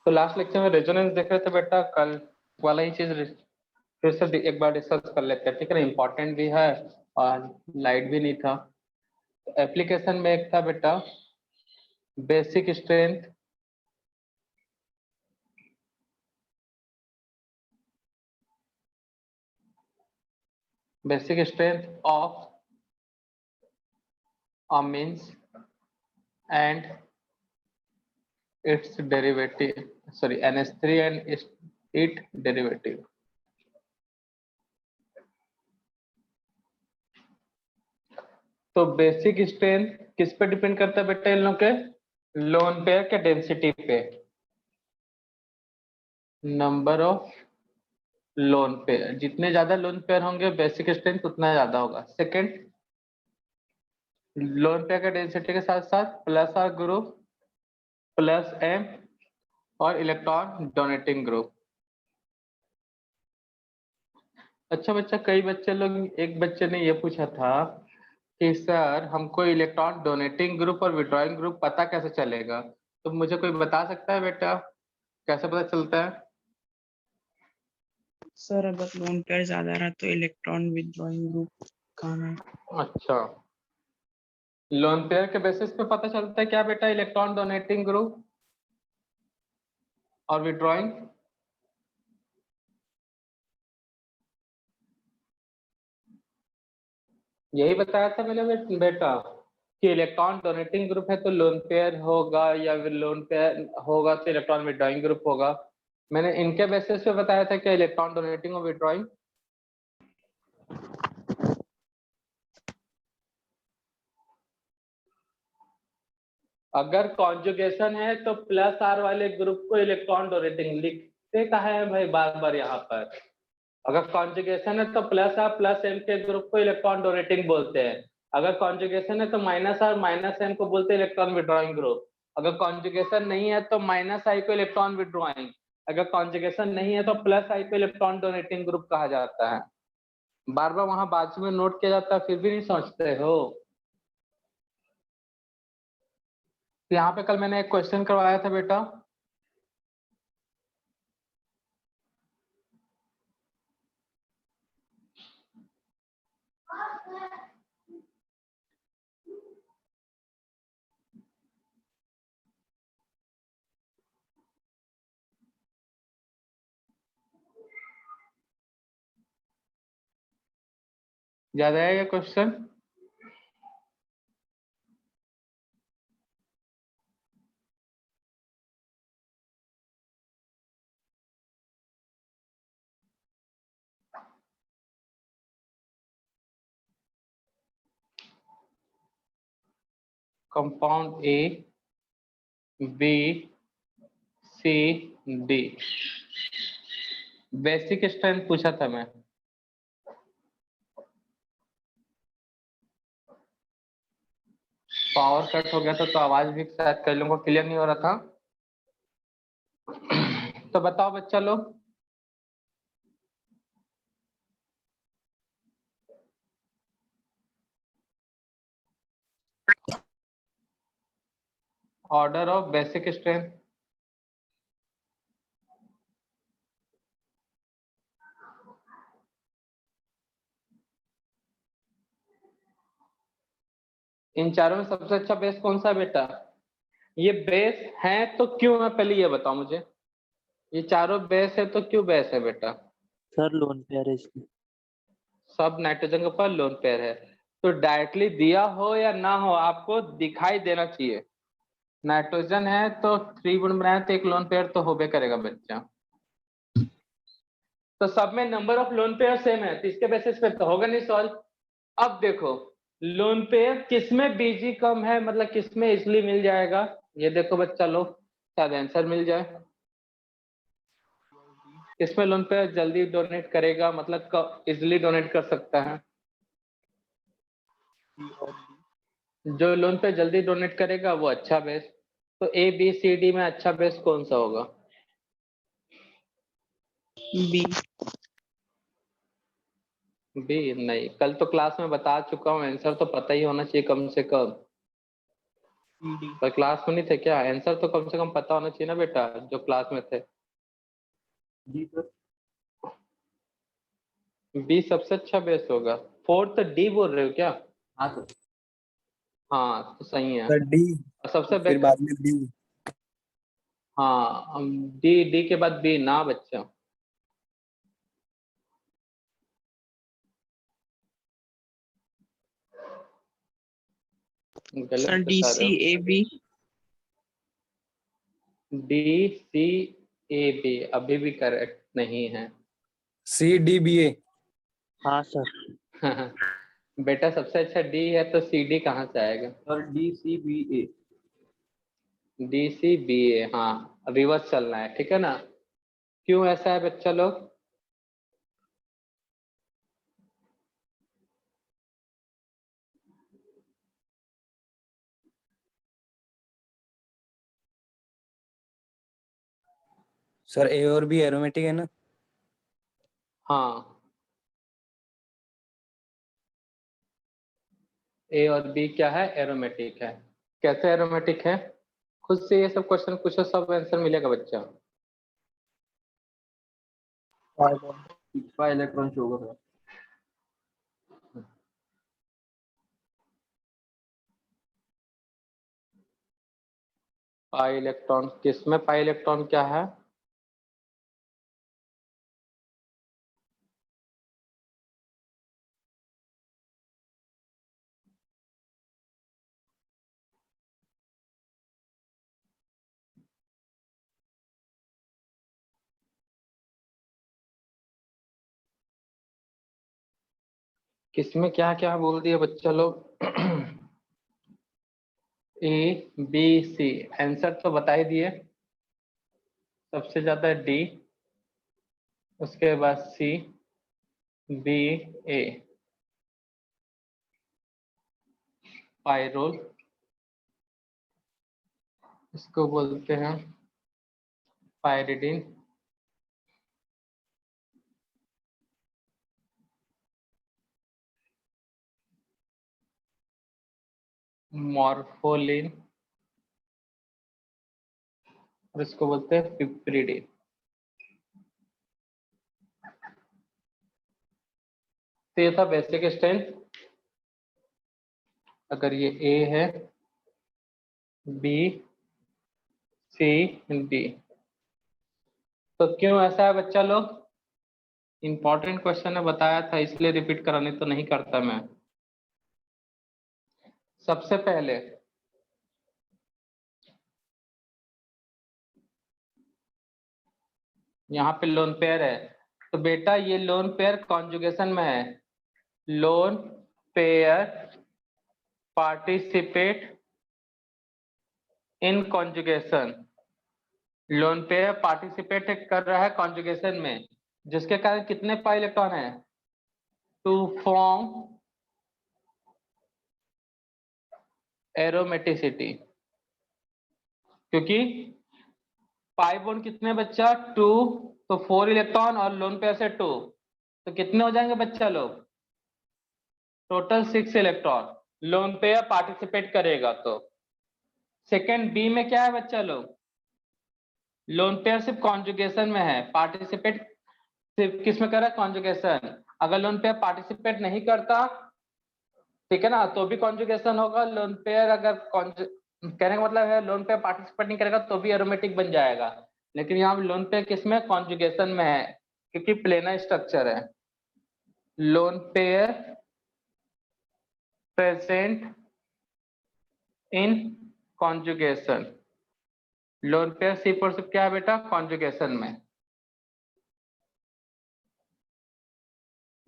तो last lecture में resonance देख रहे थे बेटा, कल वाला ही चीज फिर से एक बार डिस्कस कर लेते हैं, ठीक है ना। इम्पोर्टेंट भी है और लाइट भी नहीं था। एप्लीकेशन में एक था बेटा basic strength, of a means and its derivative, sorry, NH3 and its derivative। तो बेसिक स्ट्रेंथ किस पे डिपेंड करता है बेटा? इन लोग के लोन पेयर के डेंसिटी पे, नंबर ऑफ लोन पेयर। जितने ज्यादा लोन पेयर होंगे बेसिक स्ट्रेंथ उतना ज्यादा होगा। सेकंड, लोन पेयर का डेंसिटी के साथ साथ plus R group plus M और इलेक्ट्रॉन डोनेटिंग ग्रुप। अच्छा बच्चा, कई बच्चे लोग, एक बच्चे ने ये पूछा था कि सर हमको इलेक्ट्रॉन डोनेटिंग ग्रुप और विड्रॉइंग ग्रुप पता कैसे चलेगा? तो मुझे कोई बता सकता है बेटा कैसे पता चलता है? सर अगर लोन पेयर ज्यादा रहा तो इलेक्ट्रॉन विथड्रॉइंग ग्रुप काम है। अच्छा, लोन पेयर के बेसिस पे पता चलता है क्या बेटा? इलेक्ट्रॉन डोनेटिंग ग्रुप और विड्रॉइंग। यही बताया था मैंने बेटा कि इलेक्ट्रॉन डोनेटिंग ग्रुप है तो लोन पेयर होगा, या लोन पेयर होगा तो इलेक्ट्रॉन विड्रॉइंग ग्रुप होगा। मैंने इनके बेसिस पे बताया था क्या इलेक्ट्रॉन डोनेटिंग और विड्रॉइंग। अगर कॉन्जुगेशन है तो प्लस आर वाले ग्रुप को इलेक्ट्रॉन डोनेटिंग लिखते कहा है भाई बार बार यहाँ पर? अगर कॉन्जुगेशन है तो प्लस आर प्लस एम के ग्रुप को इलेक्ट्रॉन डोनेटिंग बोलते हैं। अगर कॉन्जुगेशन है तो माइनस आर माइनस एम को बोलते हैं इलेक्ट्रॉन विड्रॉइंग ग्रुप। अगर कॉन्जुगेशन नहीं है तो माइनस आई को इलेक्ट्रॉन विड्रॉइंग। अगर कॉन्जुगेशन नहीं है तो प्लस आई को इलेक्ट्रॉन डोनेटिंग ग्रुप कहा जाता है। बार बार वहां बाजू में नोट किया जाता है, फिर भी नहीं समझते हो। तो यहाँ पे कल मैंने एक क्वेश्चन करवाया था बेटा, याद आएगा question? Compound A B C D, basic strength पूछा था मैं। पावर कट हो गया था तो आवाज भी शायद कई लोगों को क्लियर नहीं हो रहा था। तो बताओ बच्चा लोग, ऑर्डर ऑफ बेसिक स्ट्रेंथ। इन चारों में सबसे अच्छा बेस कौन सा है बेटा? ये बेस है तो क्यों है, पहले ये बताओ मुझे। ये चारों बेस है तो क्यों बेस है बेटा? सर लोन पेयर है इसमें। सब नाइट्रोजन के ऊपर लोन पेयर है, तो डायरेक्टली दिया हो या ना हो आपको दिखाई देना चाहिए। नाइट्रोजन है तो 3 बॉन्ड बनाए तो एक लोन पेयर तो होबे करेगा बच्चा। तो सब में number of lone pair same है तो इसके बेसिस पे तो होगा नहीं सॉल्व। अब देखो लोन पेयर किसमें बीजी कम है, मतलब किसमें इजिली मिल जाएगा, ये देखो बच्चा लोग शायद आंसर मिल जाए। किसमें लोन पेयर जल्दी डोनेट करेगा, मतलब इजिली डोनेट कर सकता है? जो लोन पे जल्दी डोनेट करेगा वो अच्छा बेस। तो ए बी सी डी में अच्छा बेस कौन सा होगा? बी। बी नहीं, कल तो क्लास में बता चुका हूँ, आंसर तो पता ही होना चाहिए कम से कम। तो क्लास में नहीं थे क्या? आंसर तो कम से कम पता होना चाहिए ना बेटा, जो क्लास में थे। जी सर। बी सबसे अच्छा बेस होगा। फोर्थ डी बोल रहे हो क्या? हाँ सर। हाँ तो सही है। सर डी, और सबसे फिर बाद में डी। हाँ डी, डी के बाद बी ना बच्चा। गलत सर डी बता रहे सी हो। A B. D C A B अभी भी करेक्ट नहीं है। C D B A. हाँ सर। बेटा सबसे अच्छा डी है तो सी डी कहाँ से आएगा? Sir D C B A. D C B A, हाँ रिवर्स चलना है, ठीक है ना? क्यों ऐसा है बच्चा लोग? सर ए और बी एरोमेटिक है ना? हाँ ए और बी क्या है? एरोमेटिक है। कैसे एरोमेटिक है? खुद से ये सब क्वेश्चन पूछो, सब आंसर मिलेगा बच्चा। पिछवा इलेक्ट्रॉन शो होगा सर। पाई इलेक्ट्रॉन, किसमें पाई इलेक्ट्रॉन क्या है? किसमें क्या क्या बोल दिया बच्चा लोग? ए बी सी, आंसर तो बता ही दिए। सबसे ज्यादा डी, उसके बाद सी बी ए। पायरोल, इसको बोलते हैं पायरिडिन। मॉर्फोलिन, और इसको बोलते हैं पिपरिडिन। तो ये था बेसिक स्ट्रेंथ। अगर ये ए है, बी सी डी, तो क्यों ऐसा है बच्चा लोग? इंपॉर्टेंट क्वेश्चन है, बताया था, इसलिए रिपीट कराने तो नहीं करता मैं। सबसे पहले यहाँ पे लोन पेयर है, तो बेटा ये लोन पेयर कॉन्जुगेशन में है। Lone pair participate in conjugation. Lone pair participate कर रहा है कॉन्जुगेशन में, जिसके कारण कितने पाई इलेक्ट्रॉन है? To form aromaticity. क्योंकि पाई बॉन्ड कितने बच्चा? 2, तो 4 इलेक्ट्रॉन, और लोन पेयर से 2, तो कितने हो जाएंगे बच्चा लोग? Total 6 electron. Loan pair participate करेगा तो। सेकेंड बी में क्या है बच्चा लोग? लोन पेयर सिर्फ कॉन्जुगेशन में है, पार्टिसिपेट सिर्फ किस में कर रहा है? कॉन्जुगेशन। अगर लोन पेयर पार्टिसिपेट नहीं करता, ठीक है ना, तो भी कॉन्जुगेशन होगा। लोन पेयर अगर कहने का मतलब है लोन पेयर पार्टिसिपेट नहीं करेगा तो भी एरोमेटिक बन जाएगा। लेकिन यहाँ लोन पेयर किसमें? कॉन्जुगेशन में है, क्योंकि प्लेनर स्ट्रक्चर है। Lone pair present in conjugation. Lone pair C पर सिर्फ क्या है बेटा? कॉन्जुगेशन में।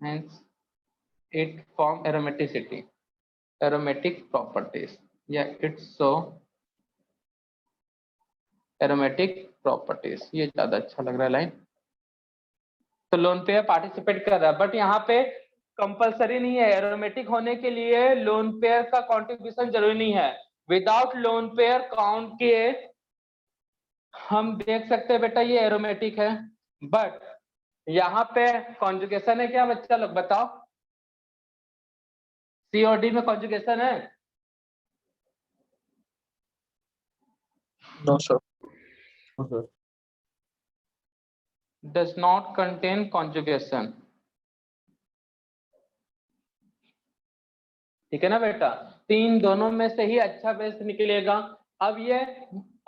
Hence, it form aromaticity, aromatic properties. Yeah, it's so aromatic properties. ये ज्यादा अच्छा लग रहा है लाइन। तो लोन पेयर पार्टिसिपेट कर रहा है, बट यहाँ पे कंपलसरी नहीं है। एरोमेटिक होने के लिए लोन पेयर का कंट्रीब्यूशन जरूरी नहीं है। विदाउट लोन पेयर काउंट किए हम देख सकते हैं बेटा ये एरोमेटिक है। बट यहाँ पे कॉन्जुगेशन है क्या बच्चा लोग बताओ? सी और डी में कॉन्जुगेशन है? No sir. No sir. Does not contain conjugation. ठीक है ना बेटा, तीन दोनों में से ही अच्छा बेस निकलेगा। अब ये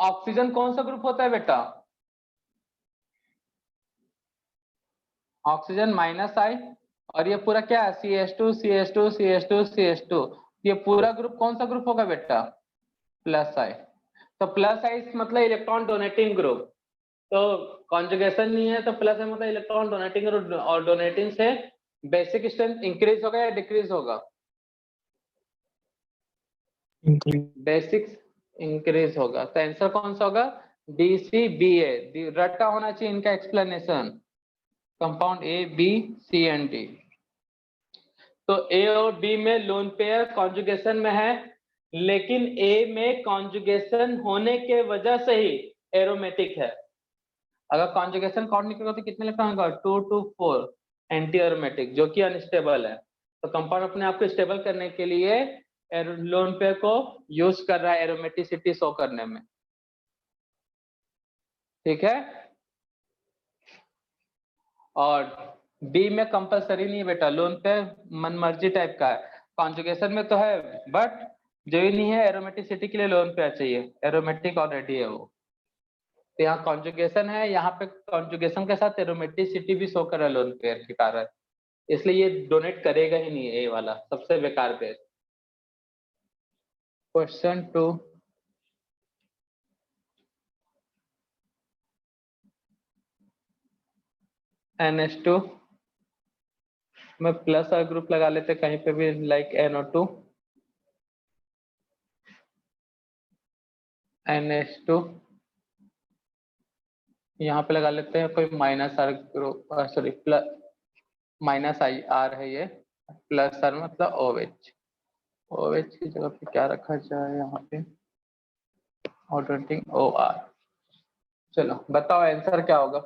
ऑक्सीजन कौन सा ग्रुप होता है बेटा? ऑक्सीजन -I, और ये पूरा क्या है? CH2 CH2 CH2 CH2। ये पूरा ग्रुप कौन सा ग्रुप होगा बेटा? +I। तो +I मतलब इलेक्ट्रॉन डोनेटिंग ग्रुप। तो कॉन्जुगेशन नहीं है तो +I मतलब इलेक्ट्रॉन डोनेटिंग ग्रुप, और डोनेटिंग से बेसिक स्ट्रेंथ इंक्रीज होगा या डिक्रीज होगा? बेसिक इंक्रीज होगा। तो आंसर कौन सा होगा? DCBA। रट्टा होना चाहिए इनका explanation, compound A B C and D। तो A और B में लोन पेयर कॉन्जुगेशन में है, लेकिन A में कॉन्जुगेशन होने के वजह से ही एरोमेटिक है। अगर कॉन्जुगेशन काउंट निकलेगा तो कितने इलेक्ट्रॉन होगा? 2 to 4 एंटी एरोमेटिक, जो कि अनस्टेबल है। तो कंपाउंड अपने आप को स्टेबल करने के लिए लोन पेयर को यूज कर रहा है एरोमेटिसिटी शो करने में। ठीक है, और बी में कंपलसरी नहीं है बेटा, लोन पेयर मनमर्जी टाइप का है। कॉन्जुगेशन में तो है, बट जो ही नहीं है एरोमेटिसिटी के लिए लोन पेयर चाहिए, एरोमेटिक ऑलरेडी है वो। तो यहाँ कॉन्जुगेशन है, यहाँ पे कॉन्जुगेशन के साथ एरोमेटिसिटी भी शो कर रहा है लोन पेयर के कारण, इसलिए ये डोनेट करेगा ही नहीं, ए वाला सबसे बेकार पेयर। क्वेश्चन 2, NH2 में प्लस और ग्रुप लगा लेते कहीं पे भी, लाइक NO2 NH2, यहाँ पे लगा लेते हैं कोई -R group, sorry plus -IR है ये, +R मतलब OH। OH की जगह पे क्या रखा जाए यहाँ पे? Ordering OR। चलो बताओ आंसर क्या होगा?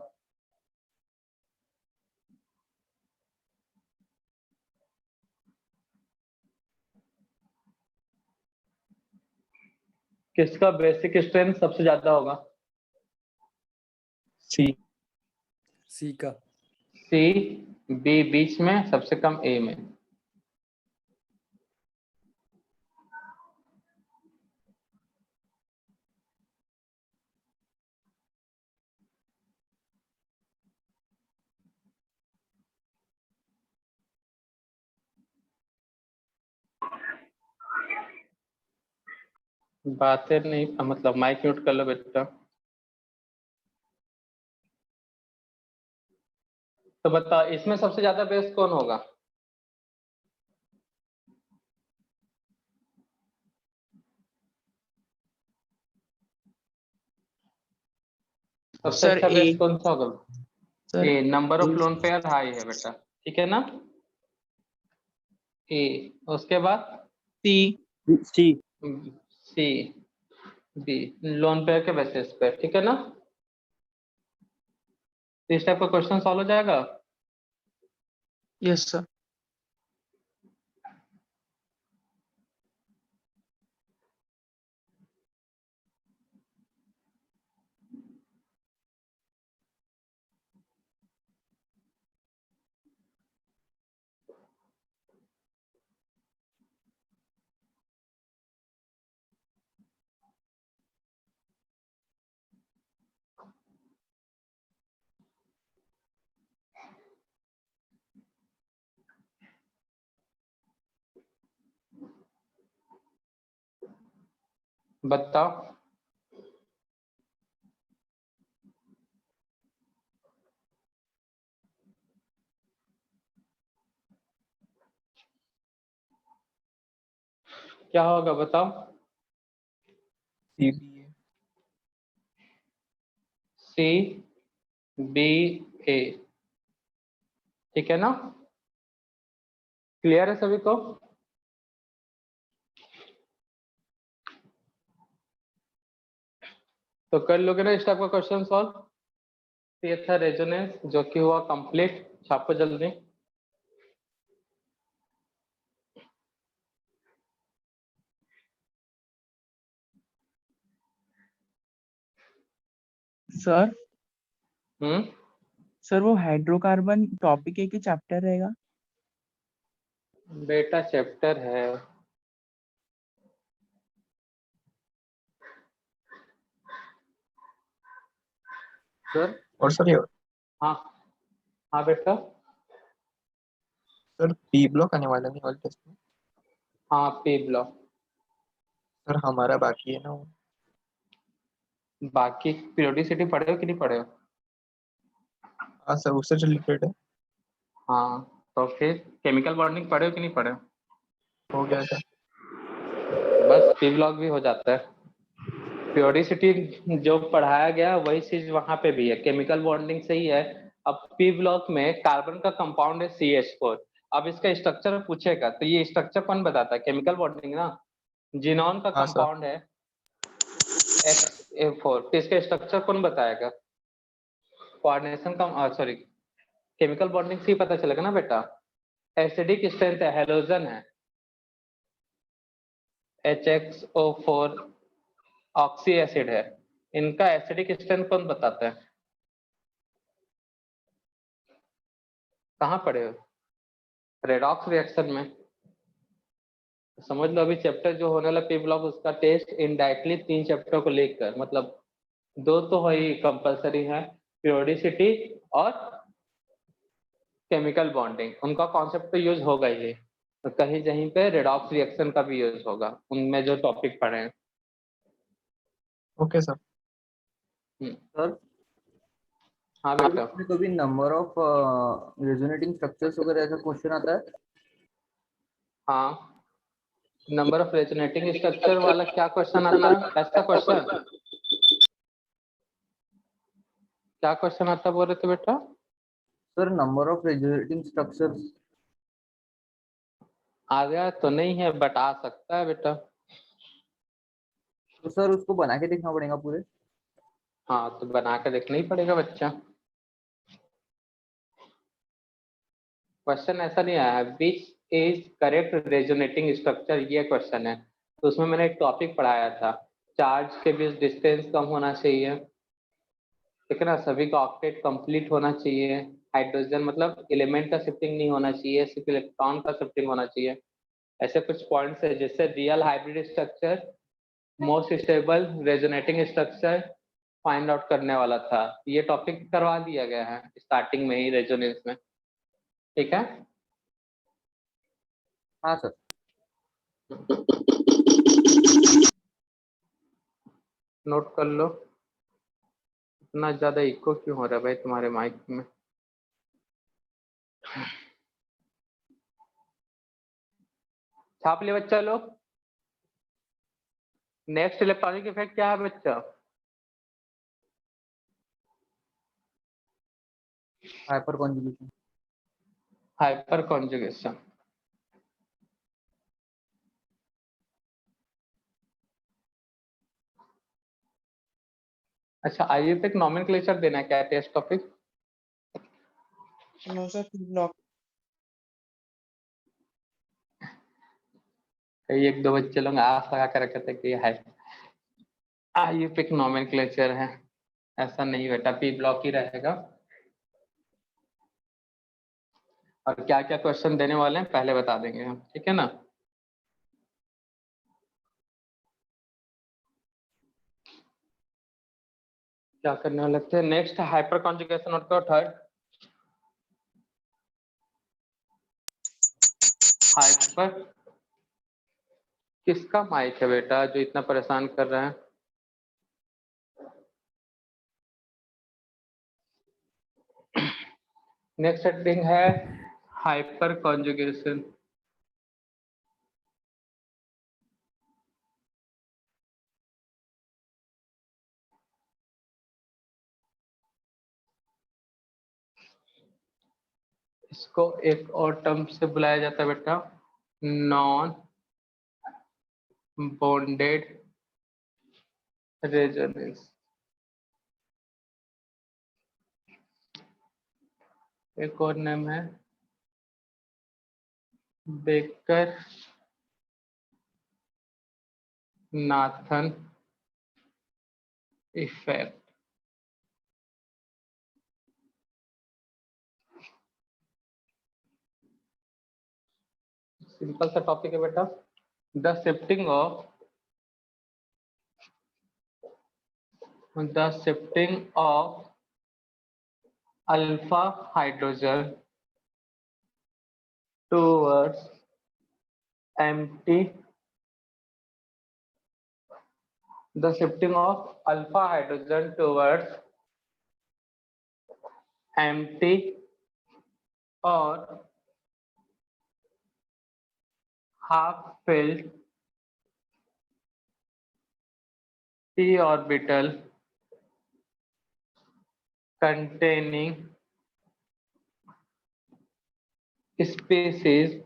किसका बेसिक स्ट्रेंथ सबसे ज्यादा होगा? सी का। C, B बीच में, सबसे कम A में। बातें नहीं, मतलब माइक म्यूट कर लो बेटा। तो बता इसमें सबसे ज्यादा बेस कौन होगा? सबसे सर अच्छा ए। बेस कौन सा होगा? Sir A, number of A। Lone pair high है बेटा, ठीक है ना? ए, उसके बाद C। सी। C, B लोन पेयर के बेसिस पे, ठीक है ना? तो इस टाइप का क्वेश्चन सॉल्व हो जाएगा। Yes sir. बताओ। क्या होगा बताओ? CBA, ठीक है ना? क्लियर है सभी को? तो कर लोगे ना इस टाइप का क्वेश्चन सॉल्व? ये था रेजोनेंस, जो कि हुआ कंप्लीट। छापो जल्दी। सर हम्म सर वो हाइड्रोकार्बन टॉपिक है कि चैप्टर रहेगा? बेटा चैप्टर है। सर और सर ये हाँ हाँ बेटा। सर पी ब्लॉक आने वाला नहीं वाले टेस्ट में। हाँ पी ब्लॉक। सर हमारा बाकी है ना वो। बाकी पीरियोडिसिटी पढ़े हो कि नहीं पढ़े हो? हाँ सर उससे रिलेटेड है। हाँ तो फिर केमिकल बॉन्डिंग पढ़े हो कि नहीं पढ़े हो? हो गया सर। बस पी ब्लॉक भी हो जाता है। पीरियोडिसिटी जो पढ़ाया गया वही चीज वहां पे भी है, केमिकल बॉन्डिंग सही है। अब पी ब्लॉक में कार्बन का कंपाउंड है CH4। अब इसका स्ट्रक्चर पूछेगा तो ये स्ट्रक्चर कौन बताता है? केमिकल बॉन्डिंग ना। जिनॉन का हाँ सर। कंपाउंड है XA4, तो इसका स्ट्रक्चर कौन बताएगा? कोऑर्डिनेशन का सॉरी केमिकल बॉन्डिंग से ही पता चलेगा ना बेटा। एसिडिक स्ट्रेंथ है, हेलोजन है HXO4, ऑक्सी एसिड है। इनका एसिडिक स्ट्रेंथ कौन बताता है? कहाँ पढ़े हो? रेडॉक्स रिएक्शन में। समझ लो अभी चैप्टर जो होने वाला पी ब्लॉक उसका टेस्ट इनडायरेक्टली 3 चैप्टर को लेकर, मतलब 2 तो ही कंपलसरी है, पीरियोडिसिटी और केमिकल बॉन्डिंग। उनका कॉन्सेप्ट तो यूज होगा ही, तो कहीं कहीं पे रेडॉक्स रिएक्शन का भी यूज होगा उनमें जो टॉपिक पढ़े हैं। Okay sir. सर हाँ बेटा। इसमें कभी नंबर ऑफ रेजोनेटिंग स्ट्रक्चर्स वगैरह ऐसा क्वेश्चन आता है? हाँ नंबर ऑफ रेजोनेटिंग स्ट्रक्चर वाला क्या क्वेश्चन आता है? ऐसा क्वेश्चन क्या क्वेश्चन आता बोल रहे थे बेटा? Sir number of resonating structures. आ गया तो नहीं है बट आ सकता है बेटा। तो सर उसको बना के देखना पड़ेगा पूरे? हाँ तो बना के देखना ही पड़ेगा बच्चा। क्वेश्चन ऐसा नहीं आया which is correct resonating structure, ये क्वेश्चन है। तो उसमें मैंने एक टॉपिक पढ़ाया था, चार्ज के बीच डिस्टेंस कम होना चाहिए, ठीक है ना, सभी का ऑक्टेट कंप्लीट होना चाहिए, हाइड्रोजन मतलब एलिमेंट का शिफ्टिंग नहीं होना चाहिए, सिर्फ इलेक्ट्रॉन का शिफ्टिंग होना चाहिए। ऐसे कुछ पॉइंट्स है जिससे real hybrid structure, most stable resonating structure find out करने वाला था। ये टॉपिक करवा दिया गया है स्टार्टिंग में ही रेजोनेंस में, ठीक है। हाँ सर। नोट कर लो। इतना ज्यादा इको क्यों हो रहा है भाई तुम्हारे माइक में? छाप ले बच्चा लोग। नेक्स्ट इलेक्ट्रॉनिक इफेक्ट क्या है बच्चा? Hyperconjugation. Hyperconjugation. अच्छा आइए पे एक नॉमेनक्लेचर देना है क्या test topic? No sir P block. कई एक दो बच्चे लोग आस लगा कर रखे थे कि है आईयूपिक नॉमेनक्लेचर है। ऐसा नहीं बेटा, पी ब्लॉक ही रहेगा। और क्या क्या क्वेश्चन देने वाले हैं पहले बता देंगे हम, ठीक है ना। क्या करने वाले थे नेक्स्ट? हाइपर कॉन्जुगेशन और थर्ड हाइपर। किसका माइक है बेटा जो इतना परेशान कर रहा है? नेक्स्ट हेडिंग है हाइपर कॉन्जुगेशन। इसको एक और टर्म से बुलाया जाता है बेटा, नॉन बॉन्डेड रेजोनेंस। एक और नेम है बेकर नाथन इफेक्ट। सिंपल सा टॉपिक है बेटा। The shifting of alpha hydrogen towards empty the shifting of alpha hydrogen towards empty or half filled p orbital containing species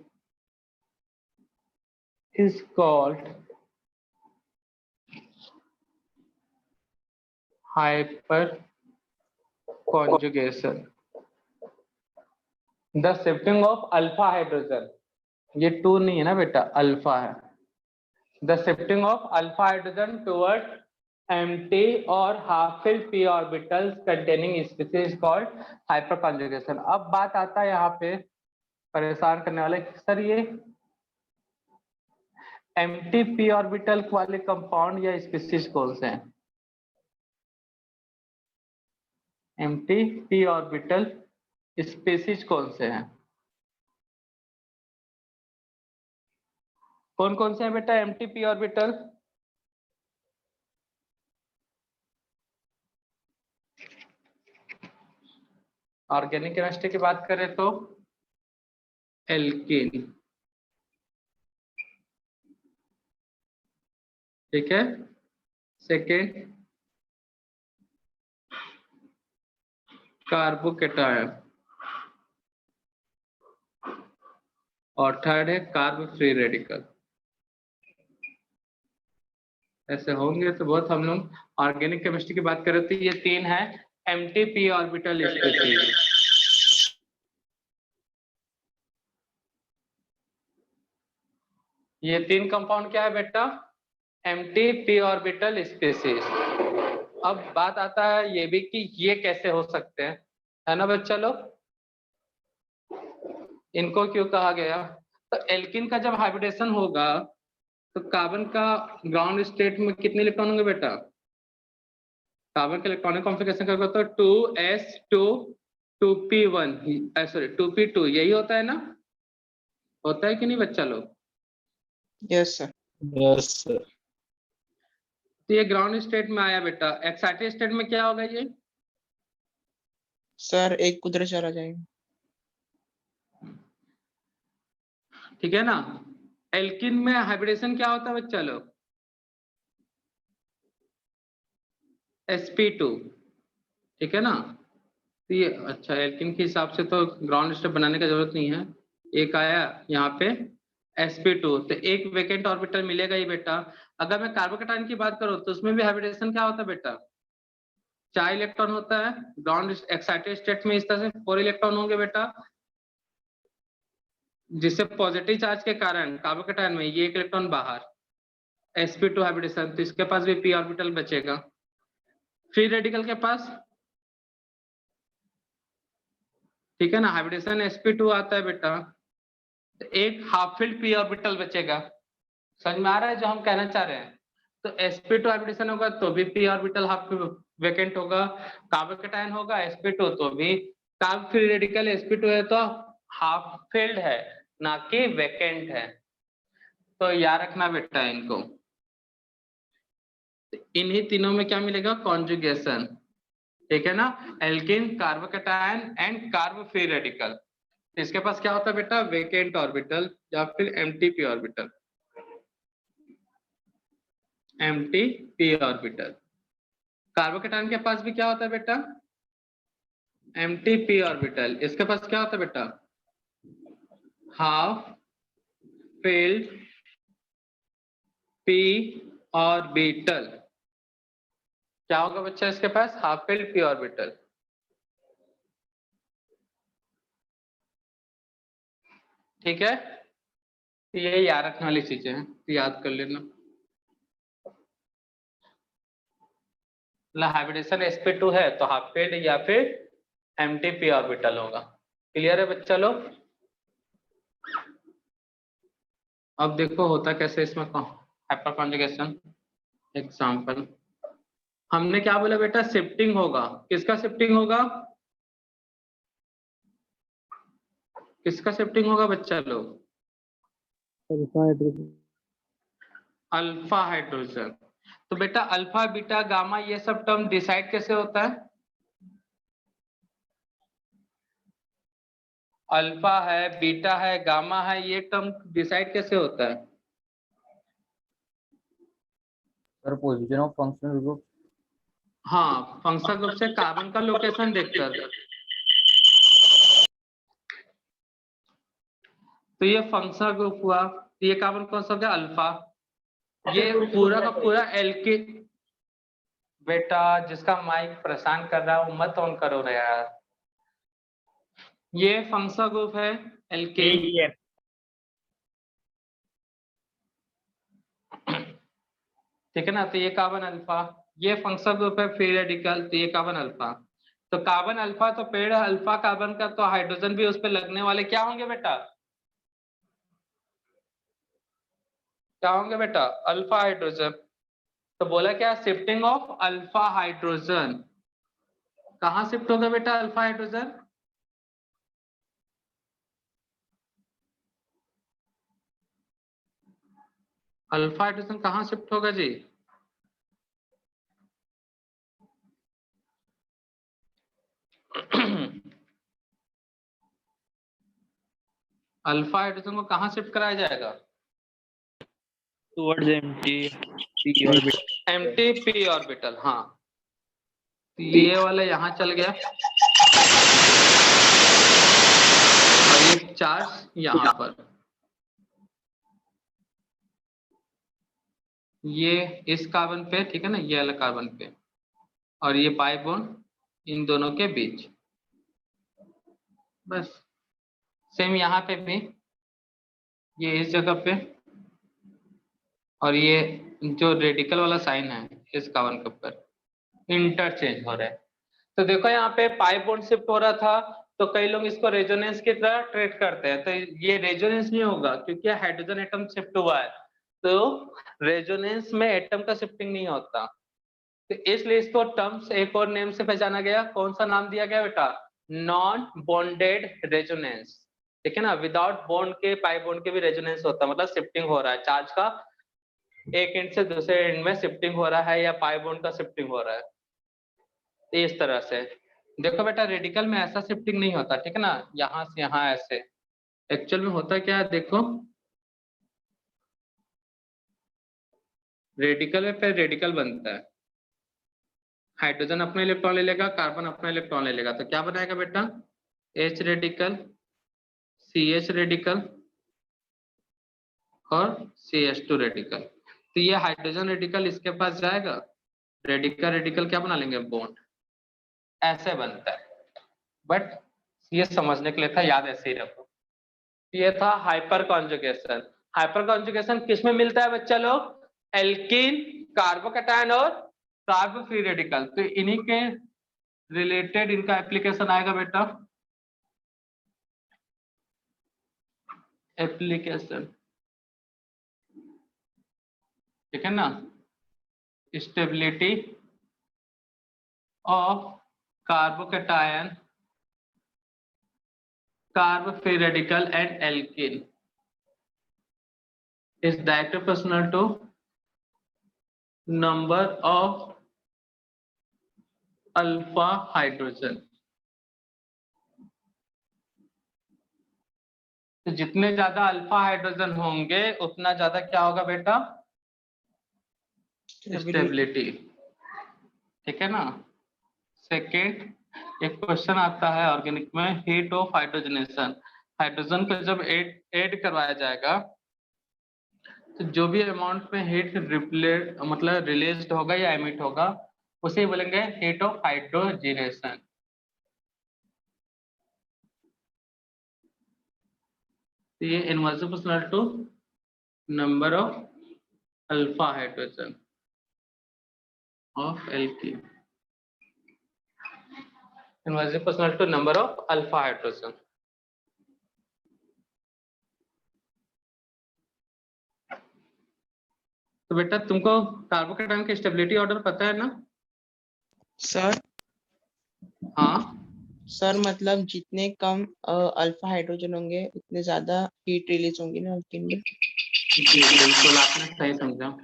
is called hyperconjugation. The shifting of alpha hydrogen, ये 2 नहीं है ना बेटा, alpha है। The shifting of alpha hydrogen towards empty or half-filled p orbitals containing species called hyperconjugation. अब बात आता है यहाँ पे परेशान करने वाले, सर ये empty p ऑर्बिटल वाले कंपाउंड या स्पीसीज कौन से हैं? empty p ऑर्बिटल स्पीसीज कौन से हैं? कौन कौन से हैं बेटा empty p orbital? Organic chemistry की बात करें तो एल्कीन, ठीक है। सेकेंड कार्बोकेटायन और थर्ड है कार्ब फ्री रेडिकल। ऐसे होंगे तो बहुत। हम लोग ऑर्गेनिक केमिस्ट्री की बात करें तो ये 3 है empty p ऑर्बिटल स्पीसीज। ये 3 कंपाउंड क्या है बेटा? empty p orbital species. अब बात आता है ये भी कि ये कैसे हो सकते हैं, है ना बच्चा लोग? इनको क्यों कहा गया? तो एल्किन का जब हाइब्रिडेशन होगा तो कार्बन का ग्राउंड स्टेट में कितने इलेक्ट्रॉन होंगे बेटा? कार्बन के इलेक्ट्रॉनिक कॉन्फ़िगरेशन करोगे तो 2s2 2p1 सॉरी 2p2 यही होता है ना? होता है कि नहीं बच्चा लोग? Yes sir. Yes sir. तो ये ग्राउंड स्टेट में आया बेटा। एक्साइटेड स्टेट में क्या होगा ये? सर एक उधर चला जाएगा। ठीक है ना। एल्किन में हाइब्रिडेशन क्या होता है बच्चा लोग? sp2, ठीक है ना। तो ये अच्छा एल्किन के हिसाब से तो ग्राउंड स्टेट बनाने का जरूरत नहीं है। एक आया यहाँ पे sp2, तो एक वेकेंट ऑर्बिटल मिलेगा ही बेटा। अगर मैं कार्बोकेटायन की बात करूं तो उसमें भी हाइब्रिडेशन क्या होता है बेटा? 4 इलेक्ट्रॉन होता है। ग्राउंड एक्साइटेड स्टेट में इस तरह से 4 इलेक्ट्रॉन होंगे बेटा, जिससे पॉजिटिव चार्ज के कारण कार्बोकेटायन में ये 1 इलेक्ट्रॉन बाहर, sp2 हाइब्रिडेशन, तो इसके पास भी p ऑर्बिटल बचेगा। फ्री रेडिकल के पास, ठीक है ना, हाइब्रिडेशन sp2 आता है बेटा, तो एक हाफ फिल्ड p ऑर्बिटल बचेगा। समझ में आ रहा है जो हम कहना चाह रहे हैं? तो sp2 हाइब्रिडेशन होगा तो भी p ऑर्बिटल हाफ वेकेंट होगा। कार्बोकेटायन होगा sp2 तो भी कार्ब फ्री रेडिकल sp2 है तो हाफ फिल्ड है, ना कि वेकेंट है। तो याद रखना बेटा इनको। इन्हीं तीनों में क्या मिलेगा? कॉन्जुगेशन, ठीक है ना। Alkene, carbocation and carb free radical. इसके पास क्या होता है बेटा? वेकेंट ऑर्बिटल या फिर empty p orbital. Empty p orbital. Carbocation के पास भी क्या होता है बेटा? Empty p orbital. इसके पास क्या होता है बेटा? Half filled p orbital. क्या होगा बच्चा इसके पास? Half filled p orbital. ठीक है, तो ये याद रखने वाली चीजें हैं, तो याद कर लेना। हाइब्रिडेशन sp2 है तो हाफ फिल्ड या फिर एम्प्टी p ऑर्बिटल होगा। क्लियर है बच्चा लोग? अब देखो होता कैसे इसमें हाइपर कॉन्जुगेशन। एग्जाम्पल हमने क्या बोला बेटा, शिफ्टिंग होगा। किसका शिफ्टिंग होगा, किसका शिफ्टिंग होगा बच्चा लोग, अल्फा हाइड्रोजन। Alpha hydrogen. तो बेटा अल्फा बीटा गामा ये सब टर्म डिसाइड कैसे होता है, अल्फा है बीटा है गामा है, ये टर्म डिसाइड कैसे होता है। Sir position of functional group. हाँ, फंक्शनल ग्रुप से कार्बन का लोकेशन देखकर। तो ये फंक्शनल ग्रुप हुआ, ये कार्बन कौन सा हो गया, अल्फा। ये पूरा का पूरा एल्किन। बेटा जिसका माइक परेशान कर रहा है वो मत ऑन करो रे यार। ये फंक्शनल ग्रुप है एल्किन, ठीक है ना। तो ये कार्बन अल्फा, ये फंक्शनल ग्रुप है फ्री रेडिकल, तो ये कार्बन अल्फा। तो कार्बन अल्फा तो पेड़ अल्फा कार्बन का, तो हाइड्रोजन भी उस पर लगने वाले क्या होंगे बेटा, क्या होंगे बेटा, अल्फा हाइड्रोजन। तो बोला क्या, शिफ्टिंग ऑफ अल्फा हाइड्रोजन। कहाँ शिफ्ट होगा बेटा अल्फा हाइड्रोजन, अल्फा हाइड्रोजन कहाँ शिफ्ट होगा जी, अल्फा हाइड्रोजन को कहाँ शिफ्ट कराया जाएगा, towards empty P orbital. Empty P orbital. हाँ, तो ये वाला यहाँ चल गया और ये चार्ज यहाँ पर, ये इस कार्बन पे, ठीक है ना, ये वाला कार्बन पे, और ये पाई बॉन्ड इन दोनों के बीच। बस सेम यहाँ पे भी, ये इस जगह पे, और ये जो रेडिकल वाला साइन है इस कार्बन के ऊपर इंटरचेंज हो रहा है। तो देखो यहाँ पे पाई बॉन्ड शिफ्ट हो रहा था, तो कई लोग इसको रेजोनेंस की तरह ट्रीट करते हैं। तो ये रेजोनेंस नहीं होगा क्योंकि हाइड्रोजन एटम शिफ्ट हुआ है, तो रेजोनेंस में एटम का शिफ्टिंग नहीं होता। तो इसलिए इसको टर्म्स एक और नेम से पहचाना गया। कौन सा नाम दिया गया बेटा, नॉन बॉन्डेड रेजोनेंस, ठीक है ना। विदाउट बॉन्ड के, पाई बॉन्ड के भी रेजोनेंस होता है, मतलब शिफ्टिंग हो रहा है, चार्ज का एक एंड से दूसरे एंड में शिफ्टिंग हो रहा है, या पाई बॉन्ड का शिफ्टिंग हो रहा है। इस तरह से देखो बेटा, रेडिकल में ऐसा शिफ्टिंग नहीं होता, ठीक है ना, यहाँ से यहाँ ऐसे। एक्चुअल में होता क्या है देखो, रेडिकल में फिर रेडिकल बनता है, हाइड्रोजन अपना इलेक्ट्रॉन ले लेगा, कार्बन अपना इलेक्ट्रॉन ले लेगा, तो क्या बनाएगा बेटा, H रेडिकल, CH रेडिकल और CH2 रेडिकल। तो ये हाइड्रोजन रेडिकल इसके पास जाएगा, रेडिकल रेडिकल क्या बना लेंगे, बॉन्ड, ऐसे बनता है। बट ये समझने के लिए था, याद ऐसे ही रखो। ये था हाइपर कॉन्जुगेशन। हाइपर कॉन्जुगेशन किसमें मिलता है बच्चा लोग, एल्कीन, कार्बोकैटायन और कार्बो फ्री रेडिकल। तो इन्हीं के रिलेटेड इनका एप्लीकेशन आएगा बेटा, एप्लीकेशन, ठीक है ना, stability of carbocation, कार्बो free radical and alkene is directly proportional to number of alpha hydrogen। तो जितने ज्यादा अल्फा हाइड्रोजन होंगे उतना ज्यादा क्या होगा बेटा, स्टेबिलिटी, ठीक है ना। सेकेंड एक क्वेश्चन आता है ऑर्गेनिक में, हीट ऑफ हाइड्रोजनेशन। हाइड्रोजन को जब ऐड करवाया जाएगा तो जो भी अमाउंट में हीट रिप्लेट मतलब रिलीज होगा या एमिट होगा उसे बोलेंगे हीट ऑफ हाइड्रोजनेशन। ये inversely proportional to number of alpha hydrogen of alkene, inversely proportional to number of alpha hydrogen. तो बेटा तुमको कार्बोकेटाइन की स्टेबिलिटी ऑर्डर पता है ना? सर हाँ सर मतलब जितने कम अल्फा हाइड्रोजन होंगे उतने ज्यादा हीट रिलीज होंगी ना अल्कीन में। जी बिल्कुल, आपने सही समझा।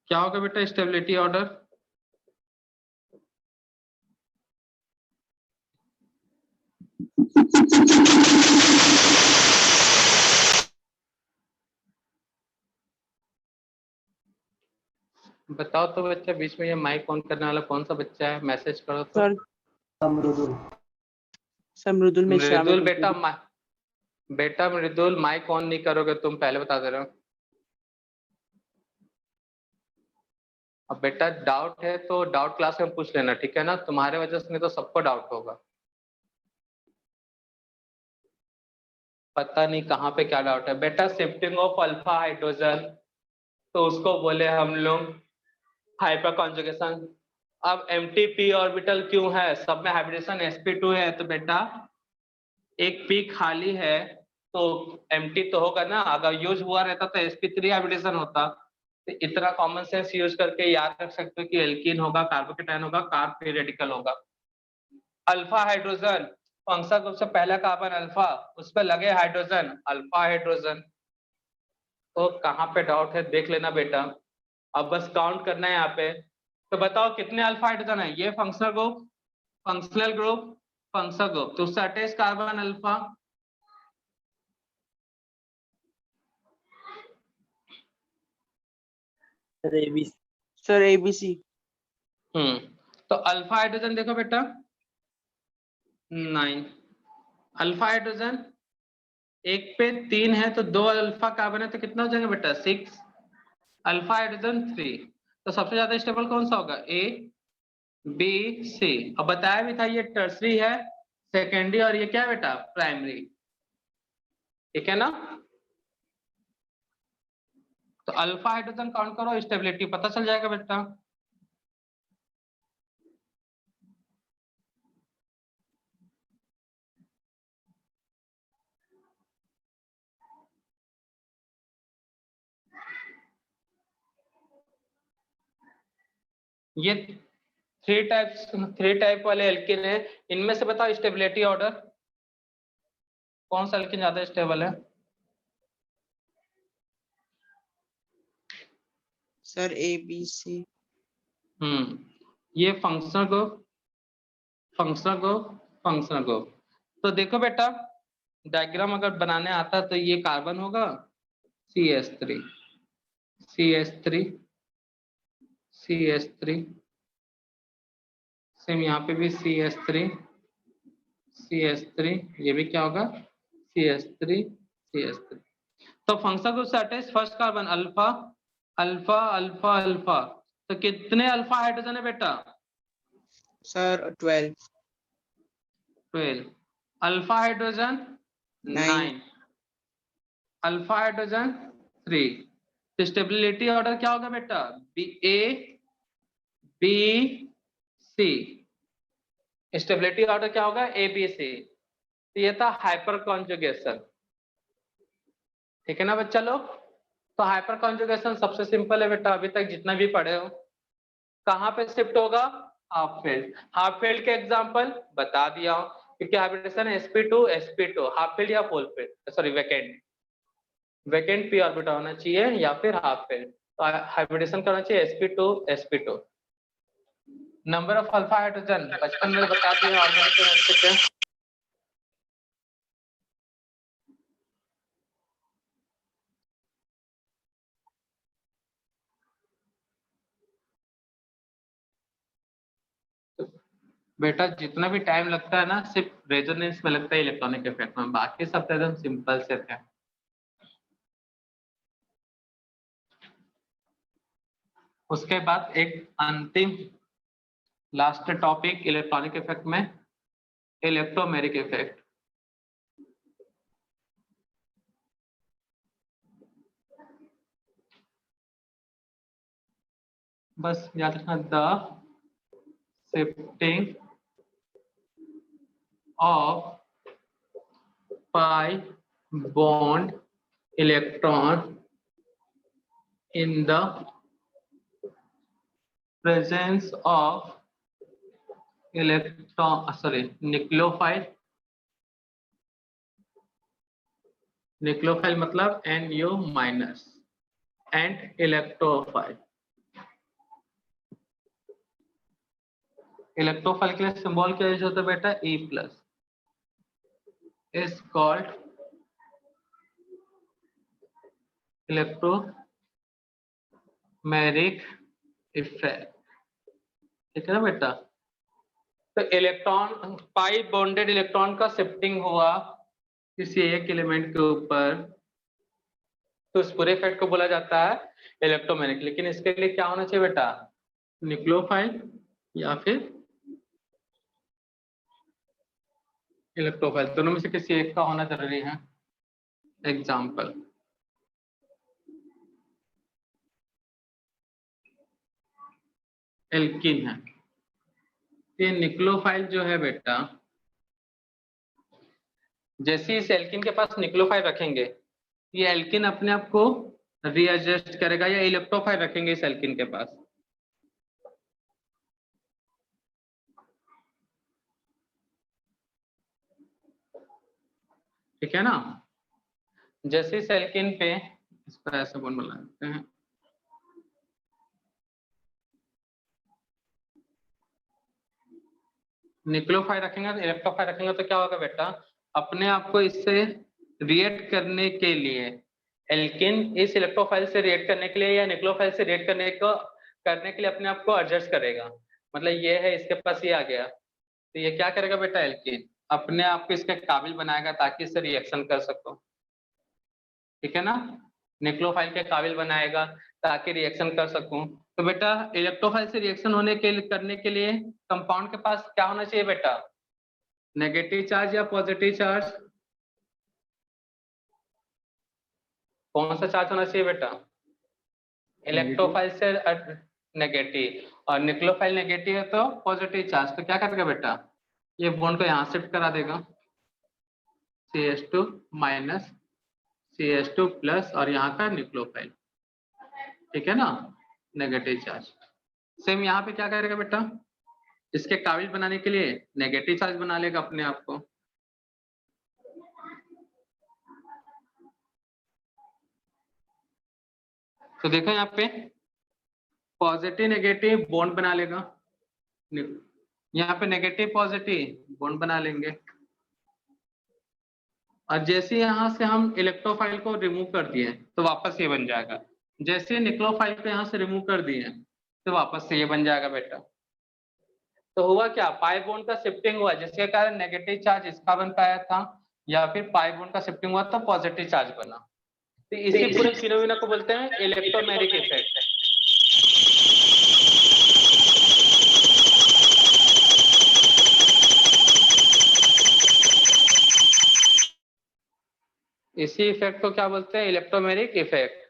क्या होगा बेटा स्टेबिलिटी ऑर्डर? बताओ तो बच्चा, बीच में ये माइक ऑन करने वाला कौन सा बच्चा है? मैसेज करो तो। सर मृदुल मिश्रा। मृदुल बेटा मृदुल माइक ऑन नहीं करोगे तुम, पहले बता दे रहे हो। अब बेटा डाउट है तो डाउट क्लास में पूछ लेना, ठीक है ना? तुम्हारे वजह से नहीं तो सबको डाउट होगा। पता नहीं कहाँ पे क्या डाउट है बेटा। शिफ्टिंग ऑफ अल्फा हाइड्रोजन, तो उसको बोले हम लोग हाइपर कॉन्जुगेशन। अब एम्प्टी ऑर्बिटल क्यों है? सब में हाइब्रिडेशन sp2 है, तो बेटा एक पी खाली है तो एम्प्टी तो होगा ना। अगर यूज हुआ रहता तो sp3 हाइब्रिडेशन होता। तो इतना कॉमन सेंस यूज करके याद रख सकते हो कि एल्कीन होगा, कार्बोकेटाइन होगा, कार्ब फ्री रेडिकल होगा। अल्फा हाइड्रोजन, फंक्शनल ग्रुप से पहला कार्बन अल्फा, उस पर लगे हाइड्रोजन, अल्फा हाइड्रोजन। तो कहाँ पे डाउट है देख लेना बेटा। अब बस काउंट करना है यहाँ पे। तो बताओ कितने अल्फा हाइड्रोजन है? ये functional group, functional group, functional group, तो उससे attach carbon alpha. Sir ABC. तो अल्फा हाइड्रोजन देखो बेटा 9, अल्फा हाइड्रोजन एक पे 3 है तो 2 अल्फा कार्बन है तो कितना हो जाएगा बेटा 6, अल्फा हाइड्रोजन 3। तो सबसे ज्यादा स्टेबल कौन सा होगा? A B C. अब बताया भी था ये टर्सरी है, सेकेंडरी, और ये क्या है बेटा? प्राइमरी, ठीक है ना? तो अल्फा हाइड्रोजन काउंट करो, स्टेबिलिटी पता चल जाएगा बेटा। ये थ्री टाइप वाले एल्किन है, इनमें से बताओ स्टेबिलिटी ऑर्डर कौन सा एल्किन ज्यादा स्टेबल है? Sir ABC. ये functional group, functional group, functional group. तो देखो बेटा डायग्राम अगर बनाने आता तो ये कार्बन होगा CH3, CH3, CH3, सेम यहाँ पे भी CH3, CH3, ये भी क्या होगा? CH3, CH3। तो फंक्शनल ग्रुप से attach first carbon alpha, alpha, alpha, alpha. तो कितने अल्फा हाइड्रोजन है बेटा? Sir 12। 12। Alpha hydrogen 9, alpha hydrogen 3। तो स्टेबिलिटी ऑर्डर क्या होगा बेटा? A B C। Stability order क्या होगा? A B C। तो ये था हाइपर कॉन्जुगेशन, ठीक है ना बच्चा लोग? तो हाइपर कॉन्जुगेशन सबसे सिंपल है बेटा, अभी तक जितना भी पढ़े हो। कहाँ पे शिफ्ट होगा? Half field. हाफ फील्ड के एग्जांपल बता दिया हूं, क्योंकि हाइब्रिडेशन sp2 हाफ फील्ड या full field, sorry vacant, vacant p orbital होना चाहिए या फिर हाफ फील्ड। तो हाइब्रिडेशन करना चाहिए sp2 number of alpha hydrogen बचपन में बता दिए ऑर्गेनिक केमिस्ट्री के। बेटा जितना भी टाइम लगता है ना सिर्फ रेजोनेंस में लगता है इलेक्ट्रॉनिक इफेक्ट में, बाकी सब तो एकदम सिंपल से है। उसके बाद एक अंतिम लास्ट टॉपिक इलेक्ट्रॉनिक इफेक्ट में, इलेक्ट्रोमेरिक इफेक्ट। बस याद रखना, the shifting of pi bond electron in the presence of nucleophile मतलब Nu minus and electrophile के लिए सिंबल क्या यूज होता है बेटा, E plus is called electromeric effect, ठीक है ना बेटा। तो इलेक्ट्रॉन पाई बॉन्डेड इलेक्ट्रॉन का शिफ्टिंग हुआ किसी एक एलिमेंट के ऊपर, तो इस पूरे इफेक्ट को बोला जाता है इलेक्ट्रोमैग्नेटिक। लेकिन इसके लिए क्या होना चाहिए बेटा, न्यूक्लियोफाइल या फिर इलेक्ट्रोफाइल, दोनों में से किसी एक का होना जरूरी है। एग्जाम्पल, एल्किन है, ये न्यूक्लियोफाइल जो है बेटा, जैसे इस एल्किन के पास न्यूक्लियोफाइल रखेंगे, ये एल्किन अपने आप को रीएडजस्ट करेगा, या इलेक्ट्रोफाइल रखेंगे इस एल्किन के पास, ठीक है ना। जैसे इस एल्किन पे इसको ऐसे बोल बनाते हैं, न्यूक्लियोफाइल रखेंगे तो इलेक्ट्रोफाइल रखेंगे, तो क्या होगा बेटा, अपने आप को इससे रिएक्ट करने के लिए, एल्किन इस इलेक्ट्रोफाइल से रिएक्ट करने के लिए या न्यूक्लियोफाइल से रिएक्ट करने के लिए अपने आप को एडजस्ट करेगा। मतलब ये है, इसके पास ये आ गया, तो ये क्या करेगा बेटा, एल्किन अपने आप को इसके काबिल बनाएगा ताकि इससे रिएक्शन कर सको, ठीक है ना। न्यूक्लियोफाइल के काबिल बनाएगा ताकि रिएक्शन कर सकूं। तो बेटा इलेक्ट्रोफाइल से रिएक्शन करने के लिए कंपाउंड के पास क्या होना चाहिए बेटा, नेगेटिव चार्ज या पॉजिटिव चार्ज, कौन सा चार्ज होना चाहिए बेटा, इलेक्ट्रोफाइल से नेगेटिव, और न्यूक्लियोफाइल नेगेटिव है तो पॉजिटिव चार्ज। तो क्या करेगा बेटा, ये बॉन्ड को यहाँ शिफ्ट करा देगा, CH2 माइनस CH2 प्लस, और यहाँ का न्यूक्लियोफाइल, ठीक है ना, नेगेटिव चार्ज। सेम यहाँ पे क्या करेगा बेटा, इसके काबिल बनाने के लिए नेगेटिव चार्ज बना लेगा अपने आप को, तो देखो यहाँ पे पॉजिटिव नेगेटिव बॉन्ड बना लेगा, यहाँ पे नेगेटिव पॉजिटिव बॉन्ड बना लेंगे, और जैसे यहाँ से हम इलेक्ट्रोफाइल को रिमूव कर दिए तो वापस ये बन जाएगा, जैसे न्यूक्लियोफाइल को यहाँ से रिमूव कर दिए तो वापस से ये बन जाएगा बेटा। तो हुआ क्या, पाई बॉन्ड का शिफ्टिंग हुआ जिसके कारण नेगेटिव चार्ज इसका बन पाया था, या फिर पाई बॉन्ड का शिफ्टिंग हुआ तो पॉजिटिव चार्ज बना। तो इसी पूरे फिनोमेना को बोलते हैं इलेक्ट्रोमैग्नेटिक इफेक्ट। इसी इफेक्ट को क्या बोलते हैं, इलेक्ट्रोमैग्नेटिक इफेक्ट,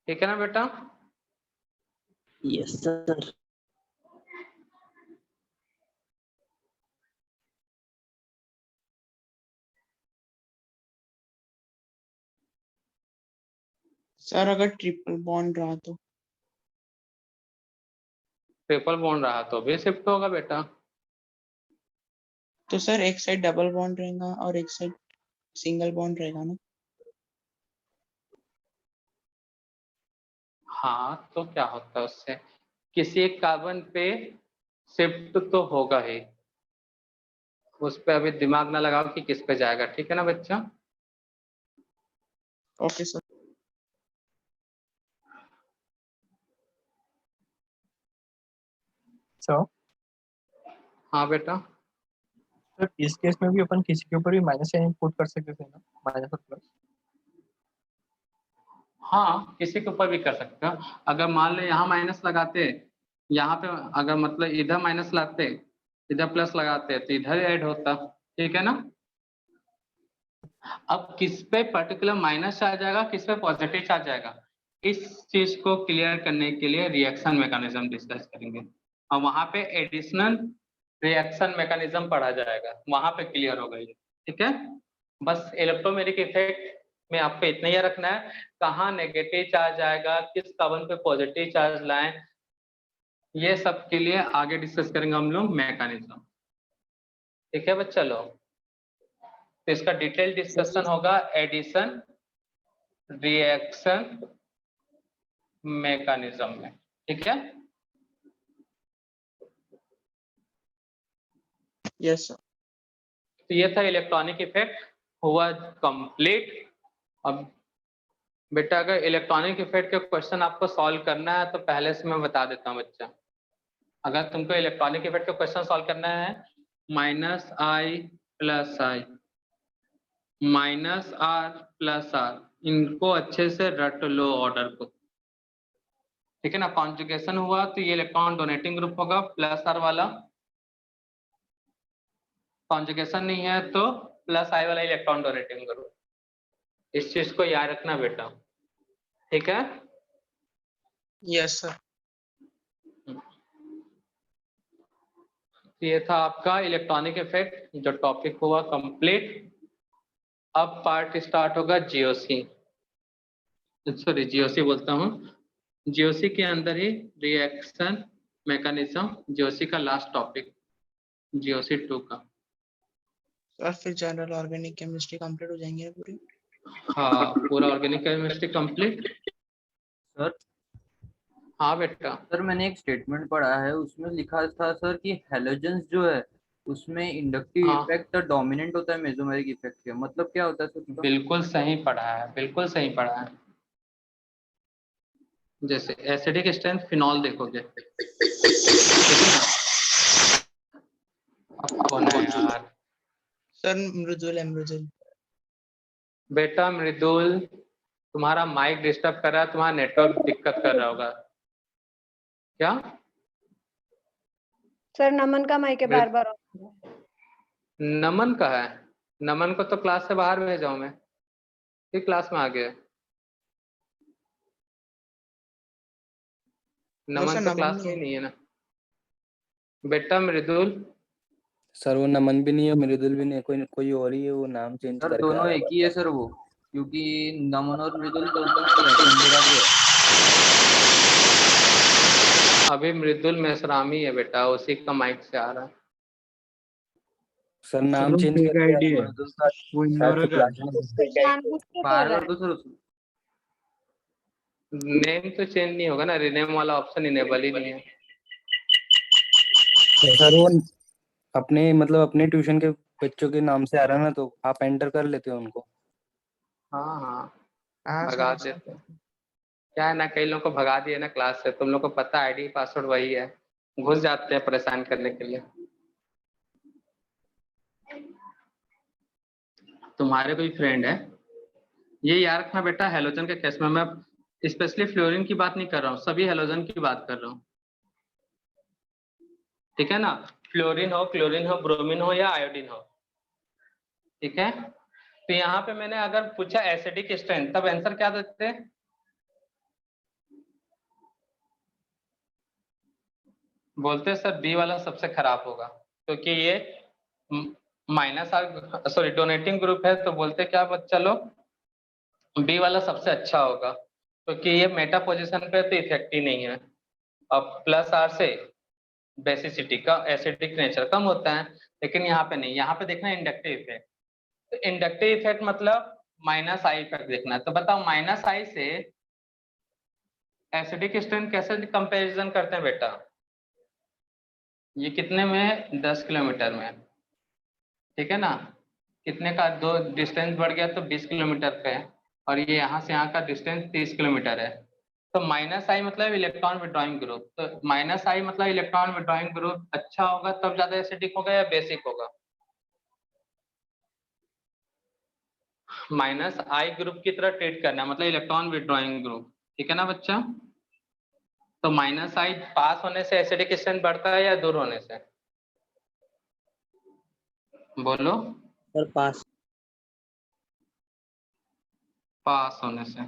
ठीक है ना बेटा। Yes sir. सर अगर ट्रिपल बॉन्ड रहा तो, ट्रिपल बॉन्ड रहा तो भी शिफ्ट होगा बेटा। तो सर एक साइड डबल बॉन्ड रहेगा और एक साइड सिंगल बॉन्ड रहेगा ना। हाँ, तो क्या होता है उससे, किसी एक कार्बन पे शिफ्ट तो होगा ही, उस पे अभी दिमाग ना लगाओ कि किस पे जाएगा, ठीक है ना बच्चा। Okay sir. सर हाँ बेटा, सर इस केस में भी अपन किसी के ऊपर भी माइनस साइन पुट कर सकते थे ना, माइनस और प्लस। हाँ किसी के ऊपर भी कर सकते हो। अगर मान लो यहाँ माइनस लगाते, यहाँ पे अगर मतलब इधर माइनस लाते, इधर प्लस लगाते तो इधर ऐड होता, ठीक है ना। अब किस पे पर्टिकुलर माइनस चार्ज आएगा, किस पे पॉजिटिव चार्ज आएगा, इस चीज को क्लियर करने के लिए रिएक्शन मैकेनिज्म डिस्कस करेंगे और वहां पे एडिशनल रिएक्शन मैकेनिज्म पढ़ा जाएगा, वहां पे क्लियर होगा ये। ठीक है, बस इलेक्ट्रोमेरिक इफेक्ट में आपको इतना ही रखना है, कहाँ नेगेटिव चार्ज आएगा, किस कार्बन पे पॉजिटिव चार्ज लाएं, ये सब के लिए आगे डिस्कस करेंगे हम लोग मैकेनिज्म। ठीक है बच्चा लोग, तो इसका डिटेल डिस्कशन होगा एडिशन रिएक्शन मैकेनिज्म में। ठीक है, यस सर। तो ये था इलेक्ट्रॉनिक इफेक्ट हुआ कंप्लीट। अब बेटा अगर इलेक्ट्रॉनिक इफेक्ट के क्वेश्चन आपको सॉल्व करना है तो पहले से मैं बता देता हूँ बच्चा, अगर तुमको इलेक्ट्रॉनिक इफेक्ट का क्वेश्चन सॉल्व करना है -I + I -R + R, इनको अच्छे से रट लो ऑर्डर को। ठीक है ना, कॉन्जुगेशन हुआ तो ये इलेक्ट्रॉन डोनेटिंग ग्रुप होगा +R वाला, कॉन्जुगेशन नहीं है तो +I वाला इलेक्ट्रॉन डोनेटिंग ग्रुप। इस चीज को याद रखना बेटा। ठीक है, यस सर। ये था आपका इलेक्ट्रॉनिक इफेक्ट जो टॉपिक हुआ कंप्लीट। अब पार्ट स्टार्ट होगा जीओसी, सॉरी जीओसी बोलता हूँ, जीओसी के अंदर ही रिएक्शन मैकेनिज्म, जीओसी का लास्ट टॉपिक जीओसी 2 का। सर फिर जनरल ऑर्गेनिक केमिस्ट्री कंप्लीट हो जाएंगे ना पूरी? हाँ पूरा ऑर्गेनिक केमिस्ट्री कंप्लीट। सर हाँ बेटा, सर मैंने एक स्टेटमेंट पढ़ा है, उसमें लिखा था सर कि हेलोजेंस जो है उसमें इंडक्टिव हाँ इफेक्ट डोमिनेंट होता है मेसोमेरिक इफेक्ट के, मतलब क्या होता है सर उसका? बिल्कुल सही पढ़ा है, बिल्कुल सही पढ़ा है। जैसे एसिडिक स्ट्रेंथ फिनॉल देखोगे, ठीक है ना, अब कौन है यार सर मृदुल है, मृदुल। बेटा, मृदुल तुम्हारा माइक डिस्टर्ब कर रहा है, तुम्हारा नेटवर्क दिक्कत कर रहा होगा क्या? सर नमन का माइक बार बार। नमन का है, नमन को तो क्लास से बाहर भेजा हूं मैं, फिर क्लास में आ गया। नमन सर तो नमन क्लास नहीं में ही है। नहीं है ना बेटा। मृदुल सर वो नमन भी नहीं है, मृदुल भी नहीं है, कोई कोई और ही है, वो नाम चेंज सर करके दोनों आया एक ही है सर वो, क्योंकि नमन और मृदुल दोनों ही है, संजय का भी है। अभी मृदुल मेसरामी है बेटा, उसी का माइक से आ रहा है। सर नाम वो चेंज fake करके ID है, मृदुल का वो शायद इंदौर से का क्लास है। में जानबूझ के बाहर कर रहा कर दो सर उसको। नेम तो चेंज नहीं होगा ना, रिनेम वाला ऑप्शन इनेबल ही नहीं है। सर वो अपने मतलब अपने ट्यूशन के बच्चों के नाम से आ रहा है ना, तो आप एंटर कर लेते हो उनको। हाँ हाँ हाँ भगा सर। देते हैं। क्या है ना, कई लोगों को भगा दिए ना क्लास से, तुम लोग को पता आईडी पासवर्ड वही है, घुस जाते हैं परेशान करने के लिए। तुम्हारे कोई फ्रेंड है, ये याद रखना बेटा, हेलोजन के केस में मैं स्पेशली फ्लोरीन की बात नहीं कर रहा हूँ, सभी हेलोजन की बात कर रहा हूँ। ठीक है ना, फ्लोरीन हो, क्लोरीन हो, ब्रोमीन हो या आयोडीन हो। ठीक है, तो यहाँ पे मैंने अगर पूछा एसिडिक स्ट्रेंथ, तब आंसर क्या देते हैं? बोलते सर बी वाला सबसे खराब होगा, क्योंकि ये -R सॉरी डोनेटिंग ग्रुप है, तो बोलते क्या बच्चा लोग, बी वाला सबसे अच्छा होगा, क्योंकि ये मेटा पोजीशन पे तो इफेक्ट ही नहीं है। अब +R से बेसिसिटी का एसिडिक नेचर कम होता है, लेकिन यहाँ पे नहीं, यहाँ पे देखना इंडक्टिव इफेक्ट। तो इंडक्टिव इफेक्ट मतलब -I इफेक्ट देखना है। तो बताओ -I से एसिडिक स्ट्रेंथ कैसे कंपैरिजन करते हैं बेटा? ये कितने में, 10 किलोमीटर में, ठीक है ना, कितने का दो डिस्टेंस बढ़ गया तो 20 किलोमीटर पे है, और ये यहाँ से यहाँ का डिस्टेंस 30 किलोमीटर है। तो -I मतलब इलेक्ट्रॉन विड्रॉइंग ग्रुप, तो -I मतलब इलेक्ट्रॉन विड्रॉइंग ग्रुप अच्छा होगा तब ज्यादा एसिडिक होगा या बेसिक होगा? -I ग्रुप की तरह ट्रीट करना मतलब इलेक्ट्रॉन विड्रॉइंग ग्रुप, ठीक है ना बच्चा? तो -I पास होने से एसिडिक स्ट्रेंथ बढ़ता है या दूर होने से? बोलो। सर पास। पास होने से।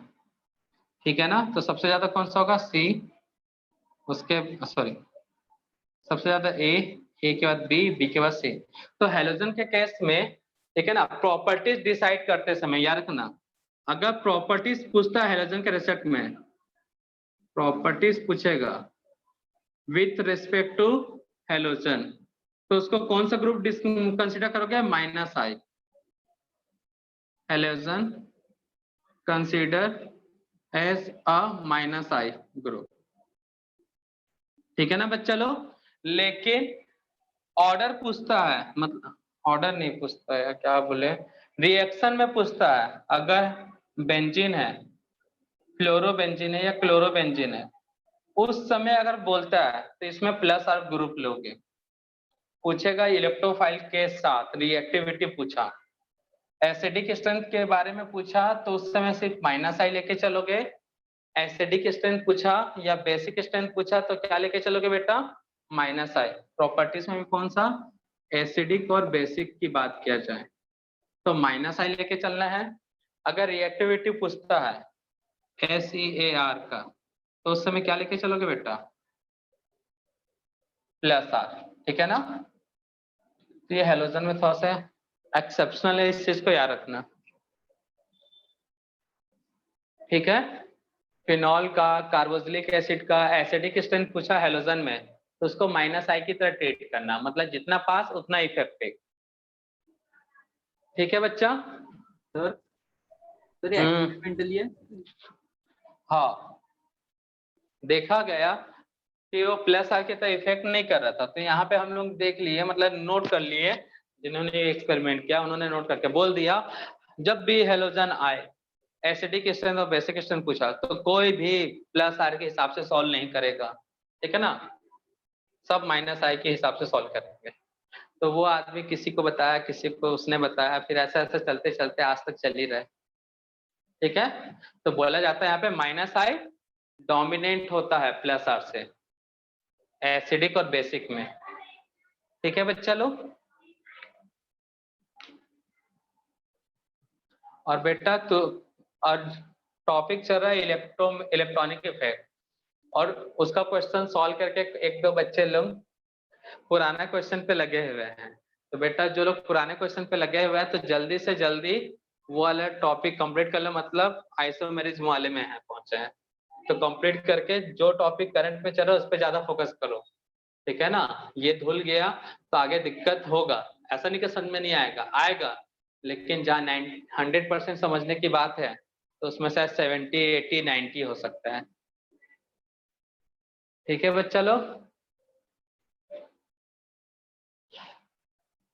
ठीक है ना। तो सबसे ज्यादा कौन सा होगा, सी, उसके सॉरी सबसे ज्यादा ए के बाद बी के बाद सी। तो हेलोजन के केस में ठीक है ना, प्रॉपर्टीज डिसाइड करते समय याद रखना, अगर प्रॉपर्टीज पूछता है हेलोजन के रिसेप्ट में, प्रॉपर्टीज पूछेगा विथ रिस्पेक्ट टू हेलोजन, तो उसको कौन सा ग्रुप कंसिडर करोगे, -I, halogen consider as a -I group. ठीक है ना बच्चा लोग। लेकिन ऑर्डर पूछता है, मतलब ऑर्डर नहीं पूछता है, क्या बोले, रिएक्शन में पूछता है। अगर बेंजीन है, फ्लोरोबेंजीन है या क्लोरोबेंजीन है, उस समय अगर बोलता है तो इसमें +R ग्रुप लोगे। पूछेगा इलेक्ट्रोफाइल के साथ रिएक्टिविटी पूछा, एसिडिक स्ट्रेंथ के बारे में पूछा तो उस समय सिर्फ -I लेके चलोगे। एसिडिक स्ट्रेंथ पूछा या बेसिक स्ट्रेंथ पूछा तो क्या लेके चलोगे बेटा, -I। प्रॉपर्टीज में भी कौन सा, एसिडिक और बेसिक की बात किया जाए तो -I लेके चलना है। अगर रिएक्टिविटी पूछता है SEAR का तो उस समय क्या लेके चलोगे बेटा, +R। ठीक है ना। तो ये हेलोजन में थोड़ा सा एक्सेप्शनल है, इस चीज को याद रखना। ठीक है। फिनॉल का, कार्बोक्सिलिक एसिड का एसिडिक स्ट्रेंथ पूछा हेलोजन में तो उसको -I की तरह ट्रीट करना, मतलब जितना पास उतना इफेक्टिव। ठीक है बच्चा। सर एक्सपेरिमेंटली है। हाँ, देखा गया कि वो +R की तरह इफेक्ट नहीं कर रहा था, तो यहाँ पे हम लोग देख लिए, मतलब नोट कर लिए, जिन्होंने एक्सपेरिमेंट किया उन्होंने नोट करके बोल दिया, जब भी हेलोजन आए एसिडिक स्ट्रेंथ और बेसिक स्ट्रेंथ पूछा तो कोई भी +R के हिसाब से सॉल्व नहीं करेगा। ठीक है ना, सब -I के हिसाब से सॉल्व करेंगे। तो वो आदमी किसी को बताया, किसी को उसने बताया, फिर ऐसा ऐसा चलते चलते आज तक चल ही रहे। ठीक है। तो बोला जाता है यहाँ पे -I डोमिनेंट होता है +R से एसिडिक और बेसिक में। ठीक है बच्चा लोग। और बेटा तो और टॉपिक चल रहा है इलेक्ट्रॉनिक इफेक्ट, और उसका क्वेश्चन सॉल्व करके एक दो बच्चे लोग पुराना क्वेश्चन पे लगे हुए हैं। तो बेटा जो लोग पुराने क्वेश्चन पे लगे हुए हैं तो जल्दी से जल्दी वो वाला टॉपिक कंप्लीट कर लो, मतलब आइसोमेरिज्म वाले में है पहुंचे हैं तो कंप्लीट करके जो टॉपिक करंट में चल रहा है उस पर ज्यादा फोकस करो। ठीक है ना, ये धुल गया तो आगे दिक्कत होगा, ऐसा नहीं कि समझ में नहीं आएगा, आएगा, लेकिन जहाँ 100% समझने की बात है तो उसमें शायद 70, 80, 90 हो सकता है। ठीक है बच्चा लोग।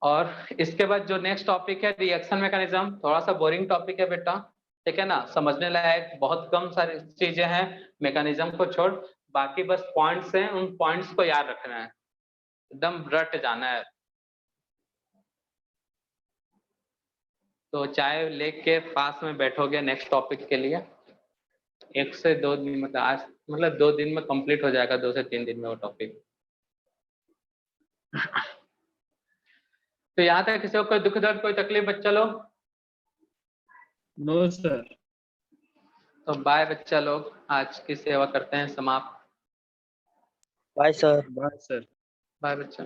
और इसके बाद जो नेक्स्ट टॉपिक है रिएक्शन मैकेनिज्म, थोड़ा सा बोरिंग टॉपिक है बेटा। ठीक है ना, समझने लायक बहुत कम सारी चीजें हैं, मैकेनिज्म को छोड़ बाकी बस पॉइंट्स हैं, उन पॉइंट्स को याद रखना है, एकदम रट जाना है। तो चाय लेके पास में बैठोगे नेक्स्ट टॉपिक के लिए, 1 से 2 दिन, मतलब आज मतलब 2 दिन में कंप्लीट हो जाएगा, 2 से 3 दिन में वो टॉपिक। तो यहाँ तक किसी को कोई दुख दर्द कोई तकलीफ बच्चा लोग? No sir. तो बाय बच्चा लोग, आज की सेवा करते हैं समाप्त। Bye sir. Bye sir. Bye बच्चा।